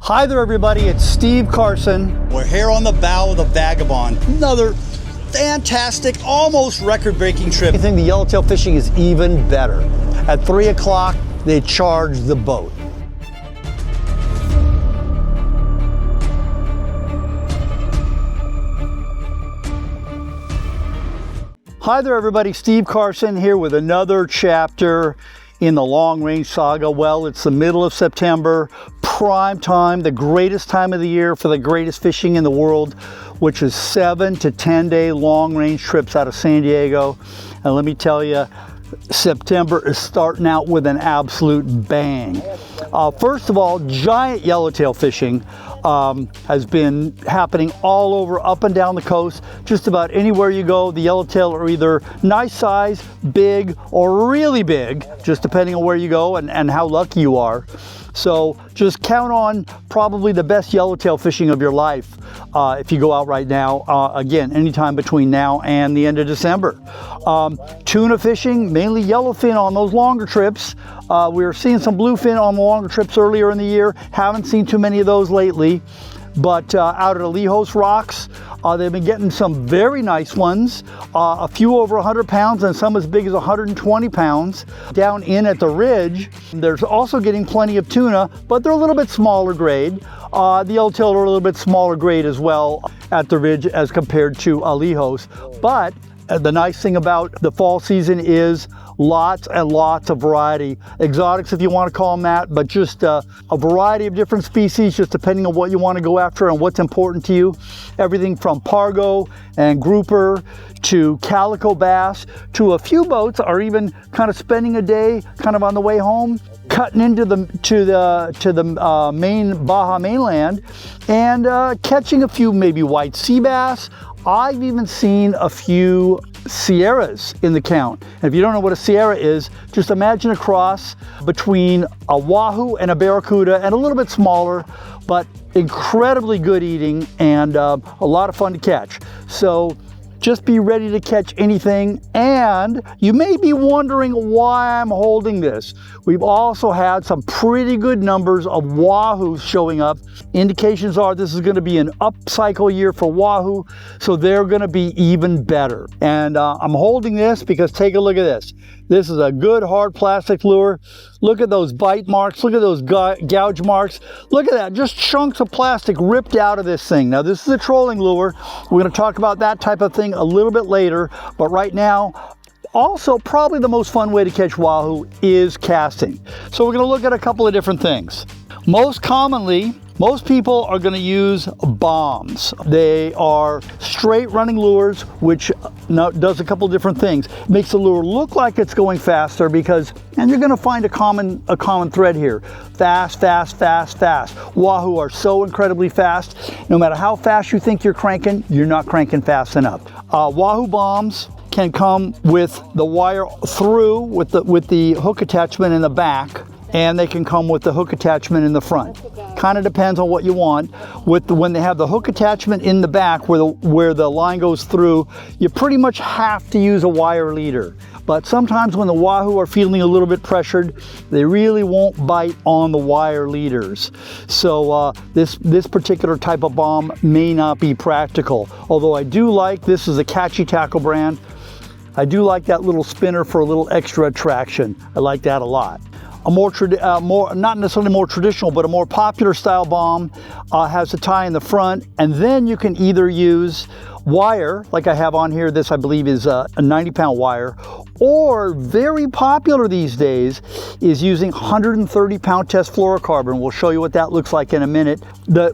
Hi there everybody, it's Steve Carson. We're here on the bow of the Vagabond. Another fantastic, almost record-breaking trip. I think the yellowtail fishing is even better. At 3 o'clock, they charge the boat. Hi there everybody, Steve Carson here with another chapter in the long range saga. Well, it's the middle of September, prime time, the greatest time of the year for the greatest fishing in the world, which is 7 to 10 day long range trips out of San Diego. And let me tell you, September is starting out with an absolute bang. First of all, giant yellowtail fishing has been happening all over, up and down the coast. Just about anywhere you go, the yellowtail are either nice size, big, or really big, just depending on where you go and how lucky you are. So just count on probably the best yellowtail fishing of your life if you go out right now. Again, anytime between now and the end of December. Tuna fishing, mainly yellowfin on those longer trips. We were seeing some bluefin on the longer trips earlier in the year. Haven't seen too many of those lately. But out at Alejos Rocks, they've been getting some very nice ones, a few over 100 pounds and some as big as 120 pounds. Down in at the ridge, there's also getting plenty of tuna, but they're a little bit smaller grade. The yellowtail are a little bit smaller grade as well at the ridge as compared to Alejos. But the nice thing about the fall season is lots and lots of variety. Exotics, if you want to call them that, but just a variety of different species, just depending on what you want to go after and what's important to you. Everything from pargo and grouper to calico bass to a few boats are even kind of spending a day kind of on the way home, cutting into the main Baja mainland and catching a few maybe white sea bass. I've even seen a few Sierras in the count. And if you don't know what a Sierra is, just imagine a cross between a Wahoo and a Barracuda, and a little bit smaller, but incredibly good eating and a lot of fun to catch. So just be ready to catch anything. And you may be wondering why I'm holding this. We've also had some pretty good numbers of Wahoos showing up. Indications are this is going to be an upcycle year for Wahoo, so they're going to be even better. And I'm holding this because take a look at this. This is a good hard plastic lure. Look at those bite marks. Look at those gouge marks. Look at that, just chunks of plastic ripped out of this thing. Now this is a trolling lure. We're going to talk about that type of thing a little bit later, but right now, also probably the most fun way to catch Wahoo is casting. So we're going to look at a couple of different things. Most commonly, most people are going to use bombs. They are straight running lures, which does a couple different things. It makes the lure look like it's going faster because, and you're going to find a common thread here. Fast, fast, fast, fast. Wahoo are so incredibly fast. No matter how fast you think you're cranking, you're not cranking fast enough. Wahoo bombs can come with the wire through with the hook attachment in the back, and they can come with the hook attachment in the front. Kind of depends on what you want. When they have the hook attachment in the back where the line goes through, you pretty much have to use a wire leader. But sometimes when the Wahoo are feeling a little bit pressured, they really won't bite on the wire leaders. So this particular type of bomb may not be practical. Although I do like, this is a Catchy Tackle brand, I do like that little spinner for a little extra attraction. I like that a lot. A more not necessarily more traditional, but a more popular style bomb has a tie in the front, and then you can either use wire, like I have on here. This I believe is a 90-pound wire, or very popular these days is using 130-pound test fluorocarbon. We'll show you what that looks like in a minute.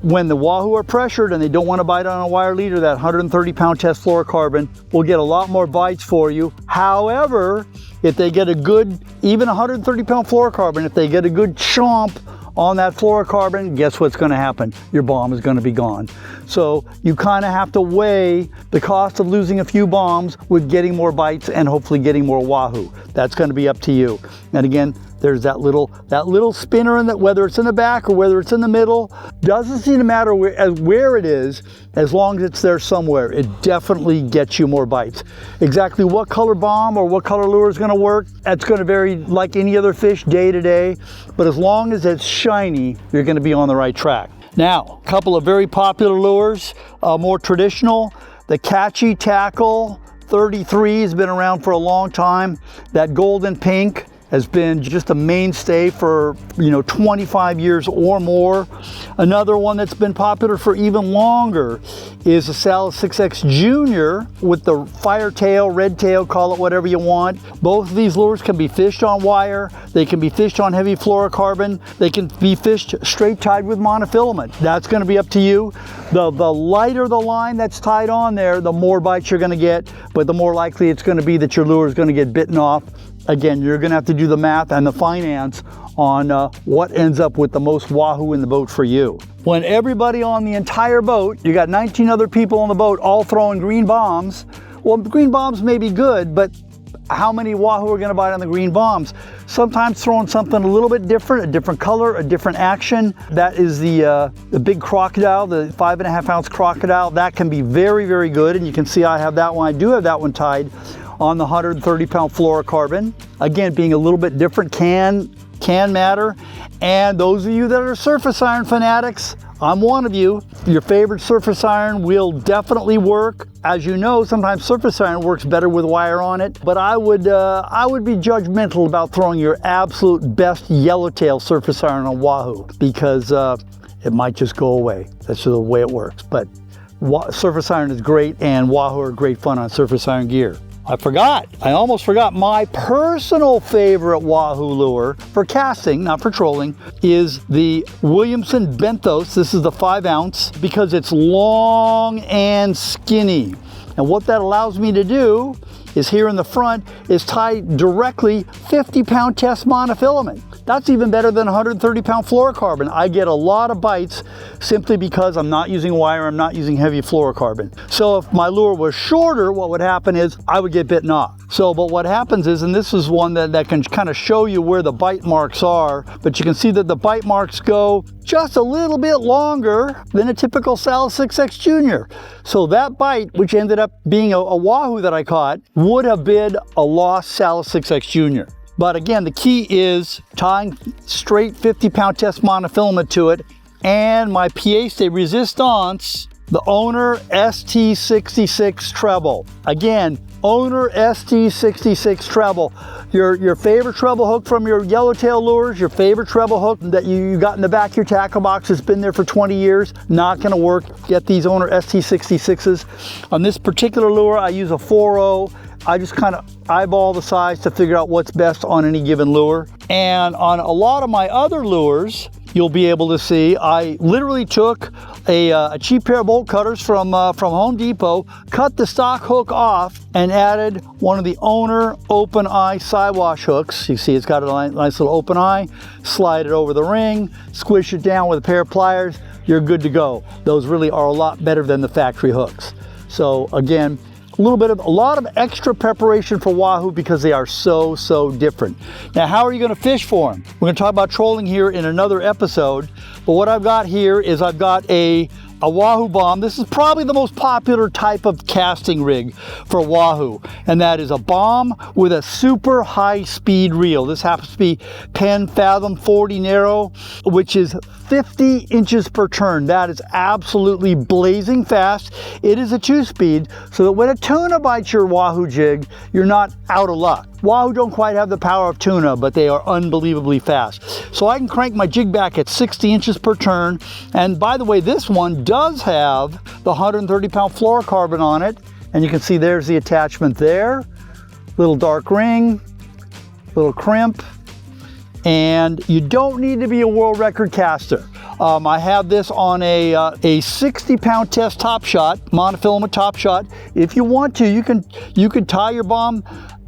When the Wahoo are pressured and they don't want to bite on a wire leader, that 130-pound test fluorocarbon will get a lot more bites for you. However, if they get a good, even 130-pound fluorocarbon, if they get a good chomp on that fluorocarbon, guess what's going to happen? Your bomb is going to be gone. So you kind of have to weigh the cost of losing a few bombs with getting more bites and hopefully getting more Wahoo. That's going to be up to you. And again, there's that little spinner in that, whether it's in the back or whether it's in the middle, doesn't seem to matter where it is, as long as it's there somewhere. It definitely gets you more bites. Exactly what color bomb or what color lure is going to work, that's going to vary like any other fish day to day, but as long as it's shiny, you're going to be on the right track. Now, a couple of very popular lures, more traditional. The Catchy Tackle 33 has been around for a long time. That golden pink has been just a mainstay for 25 years or more. Another one that's been popular for even longer is the Salis 6X Junior with the fire tail, red tail, call it whatever you want. Both of these lures can be fished on wire. They can be fished on heavy fluorocarbon. They can be fished straight tied with monofilament. That's going to be up to you. The lighter the line that's tied on there, the more bites you're going to get, but the more likely it's going to be that your lure is going to get bitten off. Again, you're going to have to do the math and the finance on what ends up with the most wahoo in the boat for you. When everybody on the entire boat, you got 19 other people on the boat all throwing green bombs, well, green bombs may be good, but how many wahoo are going to bite on the green bombs? Sometimes throwing something a little bit different, a different color, a different action. That is the big crocodile, the 5.5 ounce crocodile. That can be very, very good. And you can see I have that one. I do have that one tied on the 130 pound fluorocarbon. Again, being a little bit different can matter. And those of you that are surface iron fanatics, I'm one of you. Your favorite surface iron will definitely work. As you know, sometimes surface iron works better with wire on it, but I would be judgmental about throwing your absolute best yellowtail surface iron on wahoo, because it might just go away. That's just the way it works. But surface iron is great, and wahoo are great fun on surface iron gear. I almost forgot, my personal favorite wahoo lure for casting, not for trolling, is the Williamson Benthos. This is the 5 ounce, because it's long and skinny. And what that allows me to do is here in the front is tie directly 50 pound test monofilament. That's even better than 130 pound fluorocarbon. I get a lot of bites simply because I'm not using wire, I'm not using heavy fluorocarbon. So if my lure was shorter, what would happen is I would get bitten off. So, but what happens is, and this is one that can kind of show you where the bite marks are, but you can see that the bite marks go just a little bit longer than a typical Salis 6X Junior. So that bite, which ended up being a wahoo that I caught, would have been a lost Salis 6X Junior. But again, the key is tying straight 50 pound test monofilament to it, and my pièce de résistance, the Owner ST66 treble. Again, Owner ST66 treble. Your favorite treble hook from your yellowtail lures, your favorite treble hook that you got in the back of your tackle box that's been there for 20 years, not gonna work. Get these Owner ST66s. On this particular lure, I use a 4.0. I just kind of eyeball the size to figure out what's best on any given lure. And on a lot of my other lures, you'll be able to see, I literally took a cheap pair of bolt cutters from Home Depot, cut the stock hook off, and added one of the Owner open eye sidewash hooks. You see it's got a nice little open eye. Slide it over the ring, squish it down with a pair of pliers, you're good to go. Those really are a lot better than the factory hooks. So again, a lot of extra preparation for wahoo because they are so different. Now, how are you going to fish for them? We're going to talk about trolling here in another episode, but what I've got here is I've got a wahoo bomb. This is probably the most popular type of casting rig for wahoo, and that is a bomb with a super high speed reel. This happens to be Penn Fathom 40 narrow, which is 50 inches per turn. That is absolutely blazing fast. It is a 2-speed, so that when a tuna bites your wahoo jig, you're not out of luck. Wahoo don't quite have the power of tuna, but they are unbelievably fast. So I can crank my jig back at 60 inches per turn. And by the way, this one does have the 130 pound fluorocarbon on it. And you can see there's the attachment there. Little dark ring, little crimp. And you don't need to be a world record caster. I have this on a 60 pound test top shot, monofilament top shot. If you want to, you can tie your bomb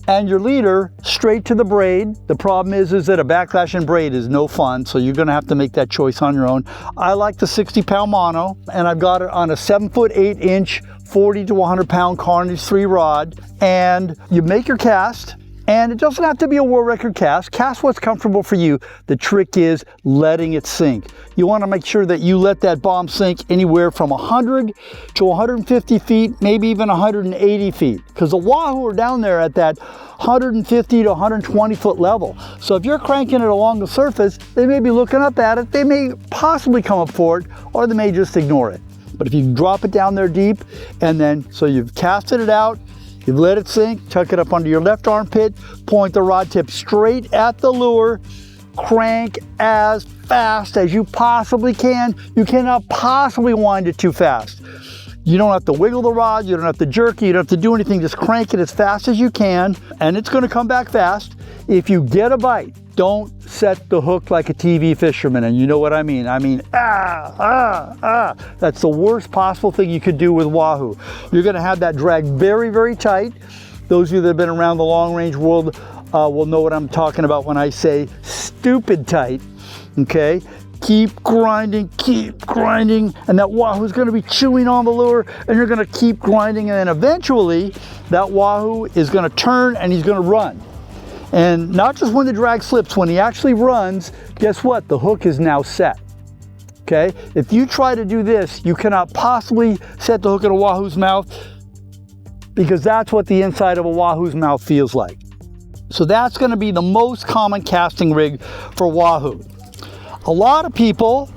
and your leader straight to the braid. The problem is that a backlash and braid is no fun, so you're gonna have to make that choice on your own. I like the 60 pound mono, and I've got it on a 7-foot 8-inch, 40 to 100 pound Carnage 3 rod. And you make your cast, And it doesn't have to be a world record cast. Cast what's comfortable for you. The trick is letting it sink. You want to make sure that you let that bomb sink anywhere from 100 to 150 feet, maybe even 180 feet. Because the wahoo are down there at that 150 to 120 foot level. So if you're cranking it along the surface, they may be looking up at it. They may possibly come up for it, or they may just ignore it. But if you drop it down there deep, and then, so you've casted it out, you've let it sink, tuck it up under your left armpit, point the rod tip straight at the lure, crank as fast as you possibly can. You cannot possibly wind it too fast. You don't have to wiggle the rod, you don't have to jerk it, you don't have to do anything, just crank it as fast as you can, and it's gonna come back fast. If you get a bite, don't set the hook like a TV fisherman, and you know what I mean. That's the worst possible thing you could do with wahoo. You're gonna have that drag very, very tight. Those of you that have been around the long range world will know what I'm talking about when I say stupid tight, okay? Keep grinding, and that wahoo is gonna be chewing on the lure, and you're gonna keep grinding, and then eventually that wahoo is gonna turn and he's gonna run. And not just when the drag slips, when he actually runs, guess what? The hook is now set, okay? If you try to do this, you cannot possibly set the hook in a wahoo's mouth, because that's what the inside of a wahoo's mouth feels like. So that's gonna be the most common casting rig for wahoo. A lot of people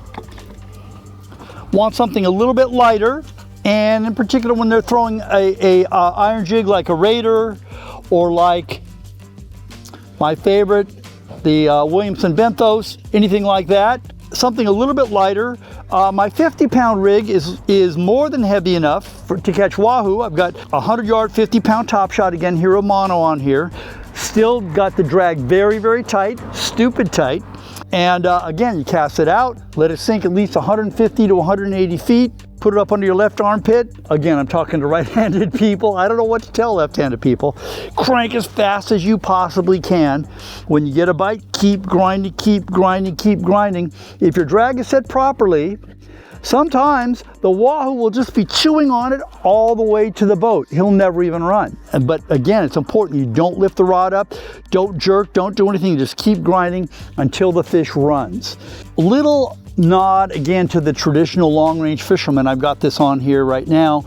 want something a little bit lighter, and in particular when they're throwing a iron jig like a Raider, or like my favorite, the Williamson Benthos, anything like that, something a little bit lighter. My 50-pound rig is more than heavy enough to catch wahoo. I've got a 100-yard, 50-pound top shot, again, Hero Mono on here. Still got the drag very, very tight, stupid tight. And again, you cast it out, let it sink at least 150 to 180 feet, put it up under your left armpit. Again, I'm talking to right-handed people. I don't know what to tell left-handed people. Crank as fast as you possibly can. When you get a bite, keep grinding, keep grinding, keep grinding. If your drag is set properly, sometimes the wahoo will just be chewing on it all the way to the boat. He'll never even run. But again, it's important you don't lift the rod up, don't jerk, don't do anything, just keep grinding until the fish runs. Little nod again to the traditional long-range fisherman. I've got this on here right now.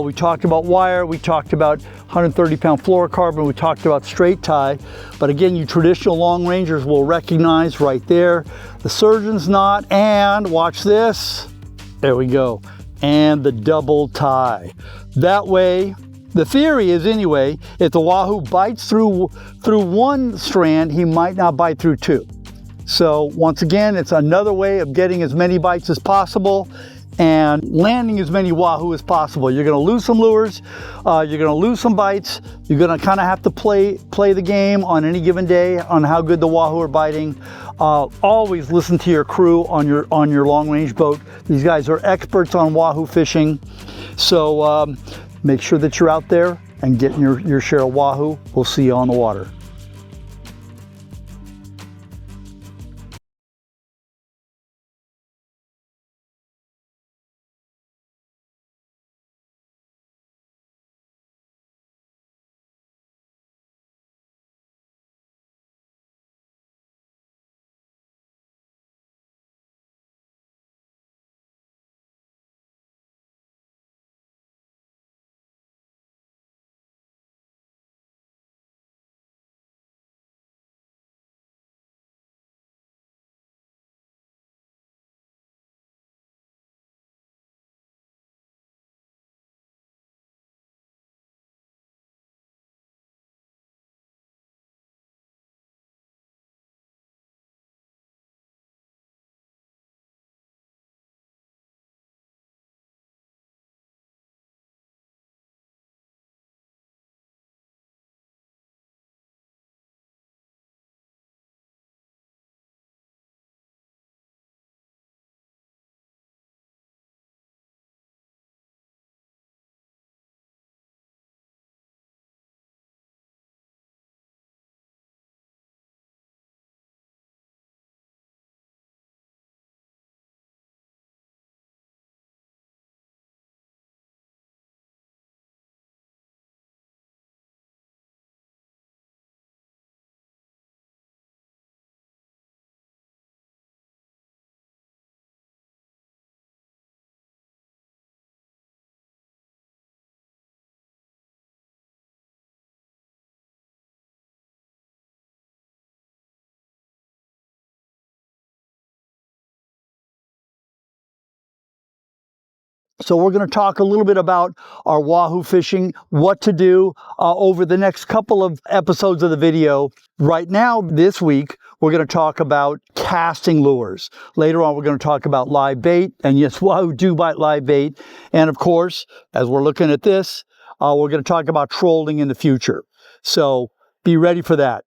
We talked about wire, we talked about 130-pound fluorocarbon, we talked about straight tie, but again, you traditional long rangers will recognize right there the surgeon's knot, and watch this. There we go. And the double tie. That way, the theory is anyway, if the wahoo bites through one strand, he might not bite through two. So once again, it's another way of getting as many bites as possible and landing as many wahoo as possible. You're gonna lose some lures, you're gonna lose some bites, you're gonna kind of have to play the game on any given day on how good the wahoo are biting. Always listen to your crew on your long range boat. These guys are experts on wahoo fishing. So make sure that you're out there and getting your share of wahoo. We'll see you on the water. So we're going to talk a little bit about our wahoo fishing, what to do over the next couple of episodes of the video. Right now, this week, we're going to talk about casting lures. Later on, we're going to talk about live bait. And yes, wahoo do bite live bait. And of course, as we're looking at this, we're going to talk about trolling in the future. So be ready for that.